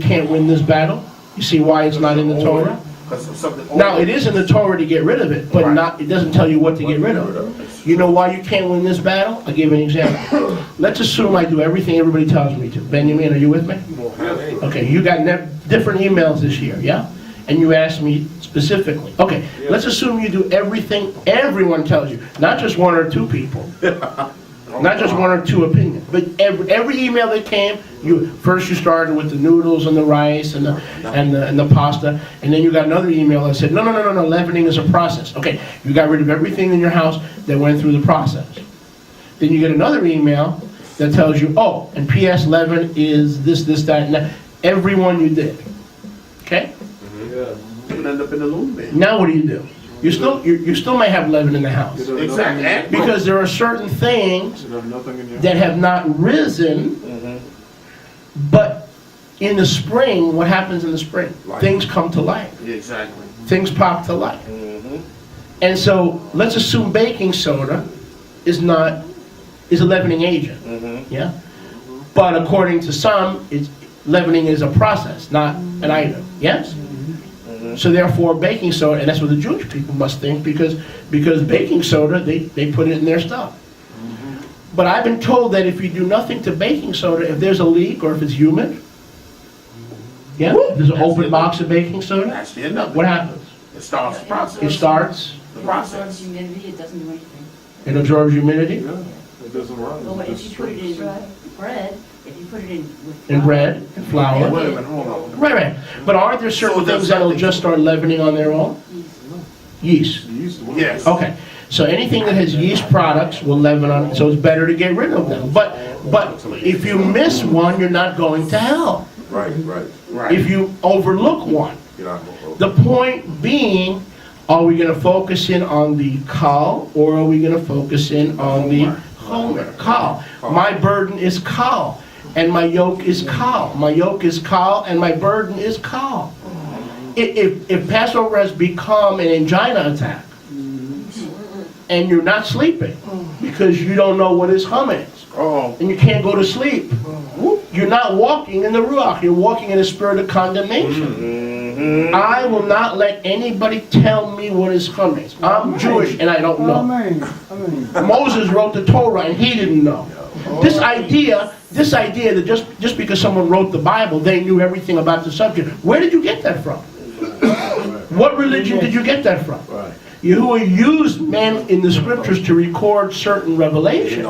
can't win this battle? You see why it's not in the Torah? Now, it is in the Torah to get rid of it, but it doesn't tell you what to get rid of. You know why you can't win this battle? I'll give you an example. Let's assume I do everything everybody tells me to. Benjamin, are you with me? Okay, you got different emails this year, yeah? And you asked me specifically. Okay, let's assume you do everything everyone tells you, not just one or two people. Not just one or two opinions, but every email that came, you started with the noodles and the rice and the pasta, and then you got another email that said, no, leavening is a process. Okay, you got rid of everything in your house that went through the process. Then you get another email that tells you, oh, and P.S. leaven is this, that, and that. Every one you did. Okay? Yeah. You end up in the loom bin. Now what do? You still may have leaven in the house. Exactly. Because there are certain things that have not risen, but in the spring, what happens in the spring? Things come to life. Exactly. Things pop to life. And so let's assume baking soda is a leavening agent. Yeah? But according to some, leavening is a process, not an item. Yes? So therefore, baking soda, and that's what the Jewish people must think, because baking soda, they put it in their stuff. But I've been told that if you do nothing to baking soda, if there's a leak or if it's humid, if there's an open box of baking soda, what happens? It starts the process. It starts the process. Humidity, it doesn't do anything. It absorbs humidity. Yeah, it doesn't run. Well, if you put it in bread, if you put it in with In bread and flour. Wait a minute, hold on. Right. But aren't there certain things that'll just start leavening on their own? Yeast. Yes. Okay. So anything that has yeast products will leaven on it, so it's better to get rid of them. But if you miss one, you're not going to hell. Right. If you overlook one. The point being, are we going to focus in on the kal, or are we going to focus in on the homer? Kal. My burden is kal. And my yoke is kal. My yoke is kal, and my burden is kal. If Passover has become an angina attack, and you're not sleeping because you don't know what is chametz, and you can't go to sleep, you're not walking in the ruach. You're walking in a spirit of condemnation. I will not let anybody tell me what is chametz. I'm Jewish and I don't know. Moses wrote the Torah and he didn't know. This idea that just because someone wrote the Bible, they knew everything about the subject. Where did you get that from? What religion did you get that from? Yahuwah used men in the scriptures to record certain revelation,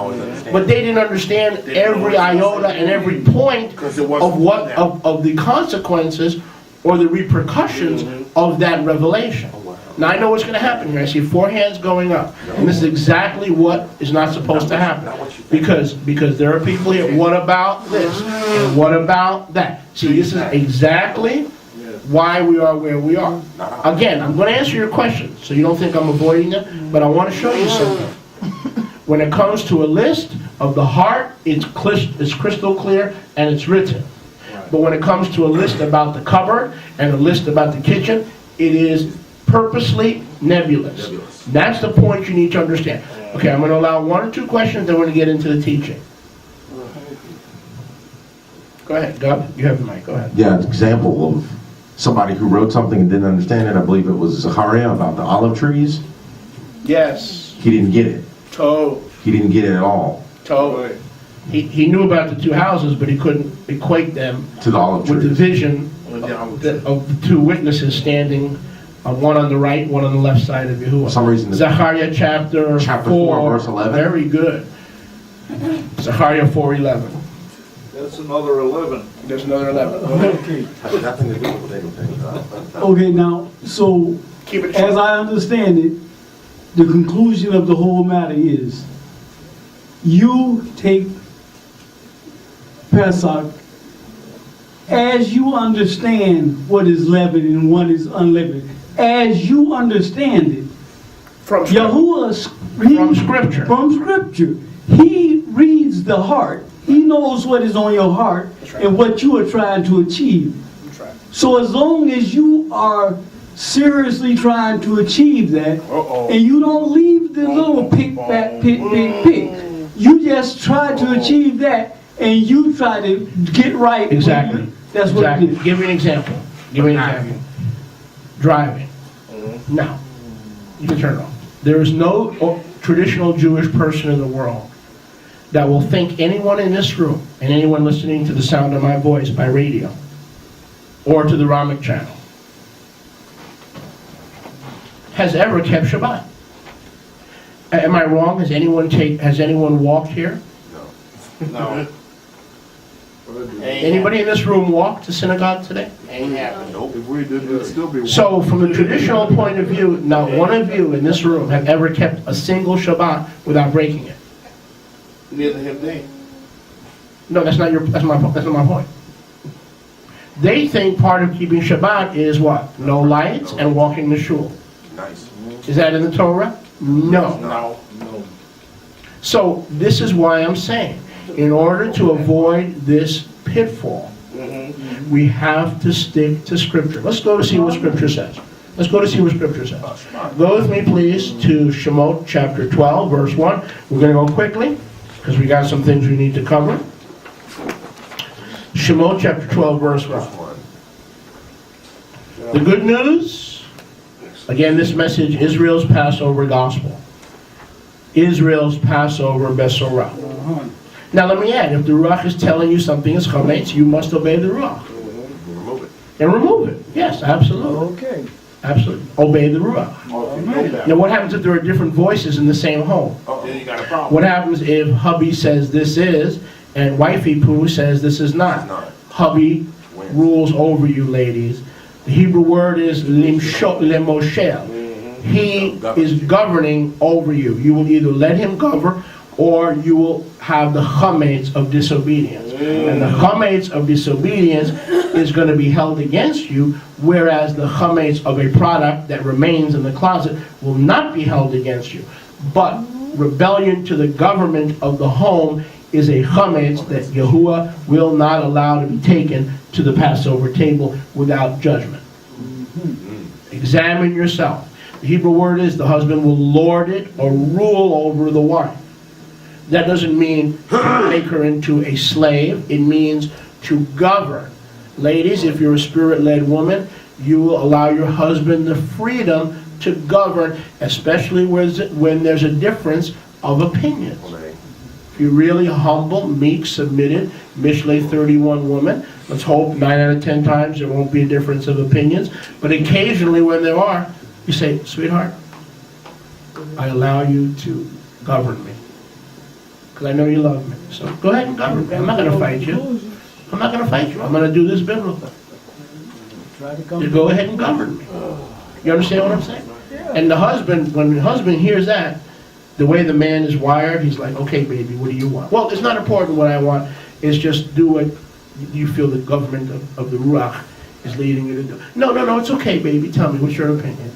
but they didn't understand every iota and every point of the consequences or the repercussions of that revelation. Now I know what's going to happen here. I see four hands going up, and this is exactly what is not supposed to happen, because there are people here. What about this? And what about that? See, this is exactly why we are where we are. Again, I'm going to answer your questions, so you don't think I'm avoiding them, but I want to show you something. When it comes to a list of the heart, it's crystal clear and it's written. But when it comes to a list about the cupboard and a list about the kitchen, it is purposely nebulous. That's the point you need to understand. Okay, I'm going to allow one or two questions, then we're going to get into the teaching. Go ahead, Gov. You have the mic. Go ahead. Yeah, an example of somebody who wrote something and didn't understand it. I believe it was Zachariah about the olive trees. Yes. He didn't get it. He didn't get it at all. He knew about the two houses, but he couldn't equate them to the olive trees. With the vision of the two witnesses standing, one on the right, one on the left side of Yahuwah. For some reason, Zechariah chapter 4, verse 11. Very good. Zechariah 4:11. That's another 11. There's another 11. Okay. Has nothing to do with anything. Okay, now, so Keep it as I understand it, the conclusion of the whole matter is you take Pesach as you understand what is leavened and what is unleavened. As you understand it, From Scripture. From Scripture. He reads the heart. He knows what is on your heart and what you are trying to achieve. So as long as you are seriously trying to achieve that, and you don't leave the little pick, you just try to achieve that, and you try to get right. Exactly. That's what Exactly. it is. Give me an example. Give me an example. Driving. No. You can turn it off. There is no traditional Jewish person in the world that will think anyone in this room and anyone listening to the sound of my voice by radio or to the Ramic channel has ever kept Shabbat. Am I wrong? Has anyone walked here? No. Anybody in this room walked to synagogue today? Ain't happening. If we did, it'd still be. So from the traditional point of view, not one of you in this room have ever kept a single Shabbat without breaking it. Neither have they. No, that's not my point. They think part of keeping Shabbat is what? No lights and walking the shul. Nice. Is that in the Torah? No. No. So this is why I'm saying, in order to avoid this pitfall, we have to stick to Scripture. Let's go to see what Scripture says. Let's go to see what Scripture says. Go with me, please, to Shemot chapter 12, verse 1. We're going to go quickly, because we got some things we need to cover. Shemot chapter 12, verse 1. The good news, again, this message, Israel's Passover gospel. Israel's Passover Besorah. Now let me add, if the Ruach is telling you something is Chametz, you must obey the Ruach. Remove it. And remove it. Yes, absolutely. Okay. Absolutely. Obey the Ruach. Now what happens if there are different voices in the same home? Then you got a problem. What happens if hubby says this is, and wifey poo says this is not? Hubby rules over you, ladies. The Hebrew word is lemoshel. He is governing over you. You will either let him govern, or you will have the chametz of disobedience. And the chametz of disobedience is going to be held against you, whereas the chametz of a product that remains in the closet will not be held against you. But rebellion to the government of the home is a chametz that Yahuwah will not allow to be taken to the Passover table without judgment. Examine yourself. The Hebrew word is the husband will lord it or rule over the wife. That doesn't mean make her into a slave. It means to govern. Ladies, if you're a spirit-led woman, you will allow your husband the freedom to govern, especially when there's a difference of opinions. If you're really humble, meek, submitted, Mishlei 31 woman, let's hope 9 out of 10 times there won't be a difference of opinions. But occasionally when there are, you say, sweetheart, I allow you to govern me. Because I know you love me. So go ahead and govern me. I'm not going to fight you. I'm not going to fight you. I'm going to do this biblically. You go ahead and govern me. You understand what I'm saying? And the husband, when the husband hears that, the way the man is wired, he's like, okay, baby, what do you want? Well, it's not important what I want. It's just do what you feel the government of the Ruach is leading you to do. No, it's okay, baby. Tell me, what's your opinion?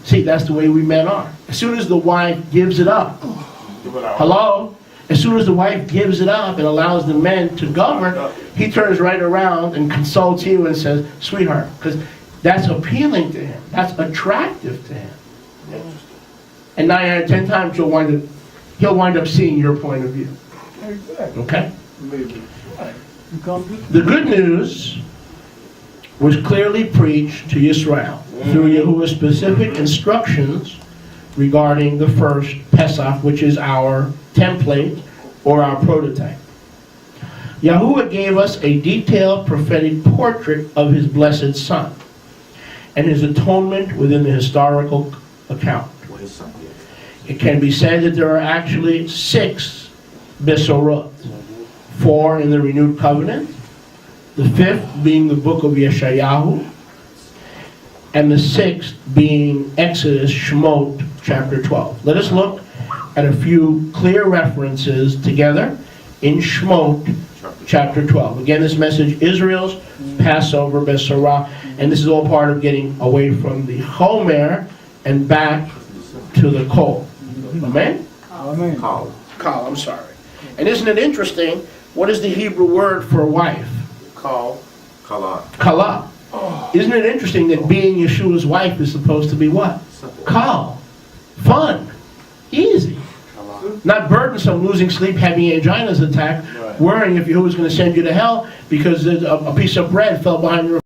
See, that's the way we men are. As soon as the wife gives it up, hello? As soon as the wife gives it up and allows the men to govern, he turns right around and consults you and says, sweetheart, because that's appealing to him. That's attractive to him. And 9 out of 10 times he'll wind up seeing your point of view. Okay? The good news was clearly preached to Yisrael through Yahuwah's specific instructions regarding the first Pesach, which is our template or our prototype. Yahuwah gave us a detailed prophetic portrait of his blessed Son and his atonement within the historical account. It can be said that there are actually 6 Besorot, 4 in the renewed covenant, the 5th being the book of Yeshayahu, and the 6th being Exodus, Shemot, chapter 12. Let us look at a few clear references together in Shemot, chapter 12. Again, this message, Israel's Passover Besorah, and this is all part of getting away from the Chomer and back to the Kol. Amen? Amen. Kal, I'm sorry. And isn't it interesting, what is the Hebrew word for wife? Call. Kala. Isn't it interesting that being Yeshua's wife is supposed to be what? Kal. Fun. Easy. Not burdensome, losing sleep, having anginas attack, Right. worrying if who was going to send you to hell because a piece of bread fell behind your